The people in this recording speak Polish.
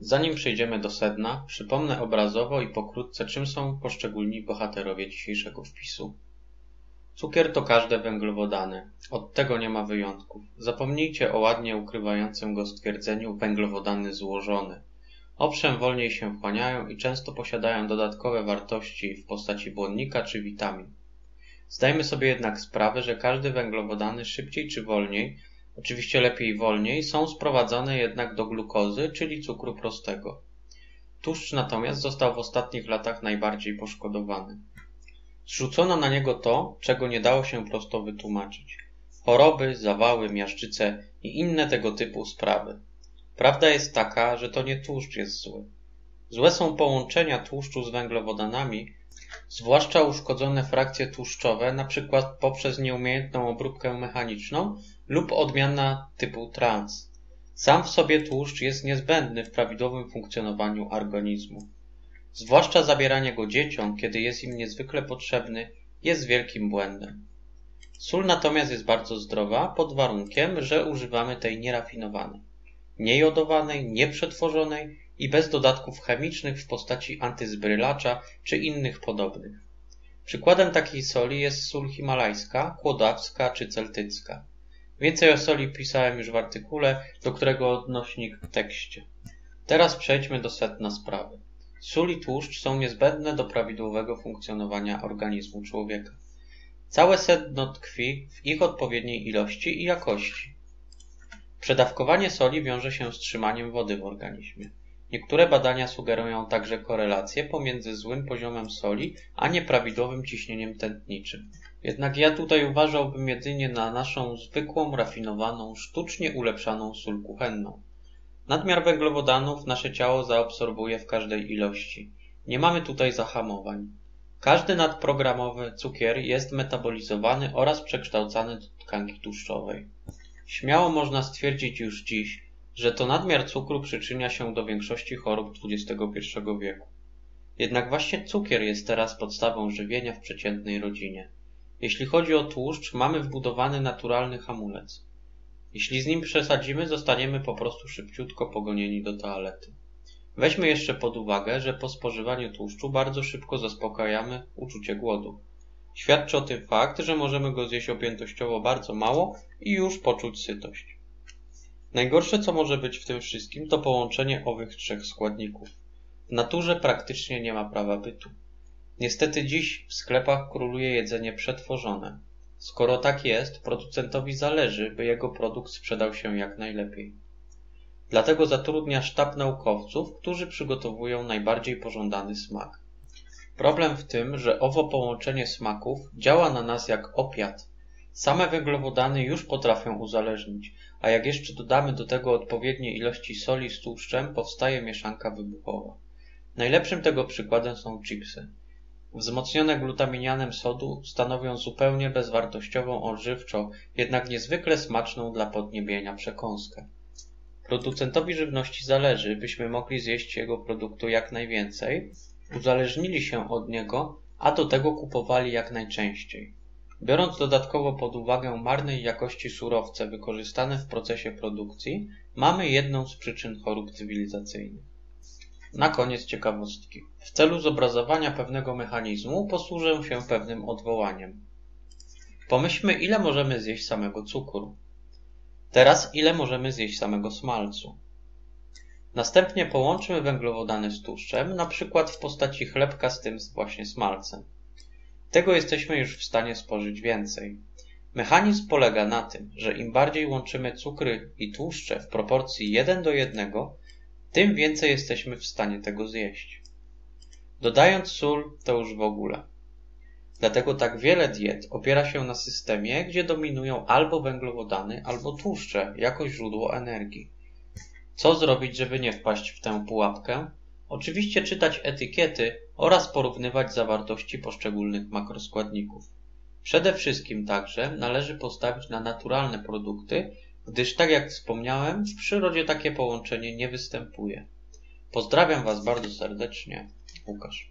Zanim przejdziemy do sedna, przypomnę obrazowo i pokrótce, czym są poszczególni bohaterowie dzisiejszego wpisu. Cukier to każde węglowodany. Od tego nie ma wyjątków. Zapomnijcie o ładnie ukrywającym go stwierdzeniu węglowodany złożone. Owszem, wolniej się wchłaniają i często posiadają dodatkowe wartości w postaci błonnika czy witamin. Zdajmy sobie jednak sprawę, że każde węglowodany szybciej czy wolniej, oczywiście lepiej wolniej, są sprowadzane jednak do glukozy, czyli cukru prostego. Tłuszcz natomiast został w ostatnich latach najbardziej poszkodowany. Zrzucono na niego to, czego nie dało się prosto wytłumaczyć. Choroby, zawały, miażdżyce i inne tego typu sprawy. Prawda jest taka, że to nie tłuszcz jest zły. Złe są połączenia tłuszczu z węglowodanami, zwłaszcza uszkodzone frakcje tłuszczowe, np. poprzez nieumiejętną obróbkę mechaniczną lub odmiana typu trans. Sam w sobie tłuszcz jest niezbędny w prawidłowym funkcjonowaniu organizmu. Zwłaszcza zabieranie go dzieciom, kiedy jest im niezwykle potrzebny, jest wielkim błędem. Sól natomiast jest bardzo zdrowa pod warunkiem, że używamy tej nierafinowanej, niejodowanej, nieprzetworzonej i bez dodatków chemicznych w postaci antyzbrylacza czy innych podobnych. Przykładem takiej soli jest sól himalajska, kłodawska czy celtycka. Więcej o soli pisałem już w artykule, do którego odnośnik w tekście. Teraz przejdźmy do sedna sprawy. Sól i tłuszcz są niezbędne do prawidłowego funkcjonowania organizmu człowieka. Całe sedno tkwi w ich odpowiedniej ilości i jakości. Przedawkowanie soli wiąże się z trzymaniem wody w organizmie. Niektóre badania sugerują także korelację pomiędzy złym poziomem soli a nieprawidłowym ciśnieniem tętniczym. Jednak ja tutaj uważałbym jedynie na naszą zwykłą, rafinowaną, sztucznie ulepszaną sól kuchenną. Nadmiar węglowodanów nasze ciało zaabsorbuje w każdej ilości. Nie mamy tutaj zahamowań. Każdy nadprogramowy cukier jest metabolizowany oraz przekształcany do tkanki tłuszczowej. Śmiało można stwierdzić już dziś, że to nadmiar cukru przyczynia się do większości chorób XXI wieku. Jednak właśnie cukier jest teraz podstawą żywienia w przeciętnej rodzinie. Jeśli chodzi o tłuszcz, mamy wbudowany naturalny hamulec. Jeśli z nim przesadzimy, zostaniemy po prostu szybciutko pogonieni do toalety. Weźmy jeszcze pod uwagę, że po spożywaniu tłuszczu bardzo szybko zaspokajamy uczucie głodu. Świadczy o tym fakt, że możemy go zjeść objętościowo bardzo mało i już poczuć sytość. Najgorsze, co może być w tym wszystkim, to połączenie owych trzech składników. W naturze praktycznie nie ma prawa bytu. Niestety dziś w sklepach króluje jedzenie przetworzone. Skoro tak jest, producentowi zależy, by jego produkt sprzedał się jak najlepiej. Dlatego zatrudnia sztab naukowców, którzy przygotowują najbardziej pożądany smak. Problem w tym, że owo połączenie smaków działa na nas jak opiat. Same węglowodany już potrafią uzależnić, a jak jeszcze dodamy do tego odpowiednie ilości soli z tłuszczem, powstaje mieszanka wybuchowa. Najlepszym tego przykładem są chipsy. Wzmocnione glutaminianem sodu stanowią zupełnie bezwartościową odżywczo, jednak niezwykle smaczną dla podniebienia przekąskę. Producentowi żywności zależy, byśmy mogli zjeść jego produktu jak najwięcej, uzależnili się od niego, a do tego kupowali jak najczęściej. Biorąc dodatkowo pod uwagę marnej jakości surowce wykorzystane w procesie produkcji, mamy jedną z przyczyn chorób cywilizacyjnych. Na koniec ciekawostki. W celu zobrazowania pewnego mechanizmu posłużę się pewnym odwołaniem. Pomyślmy, ile możemy zjeść samego cukru. Teraz ile możemy zjeść samego smalcu. Następnie połączmy węglowodany z tłuszczem, na przykład w postaci chlebka z tym właśnie smalcem. Tego jesteśmy już w stanie spożyć więcej. Mechanizm polega na tym, że im bardziej łączymy cukry i tłuszcze w proporcji 1:1, tym więcej jesteśmy w stanie tego zjeść. Dodając sól, to już w ogóle. Dlatego tak wiele diet opiera się na systemie, gdzie dominują albo węglowodany, albo tłuszcze jako źródło energii. Co zrobić, żeby nie wpaść w tę pułapkę? Oczywiście czytać etykiety oraz porównywać zawartości poszczególnych makroskładników. Przede wszystkim także należy postawić na naturalne produkty, gdyż tak jak wspomniałem, w przyrodzie takie połączenie nie występuje. Pozdrawiam Was bardzo serdecznie, Łukasz.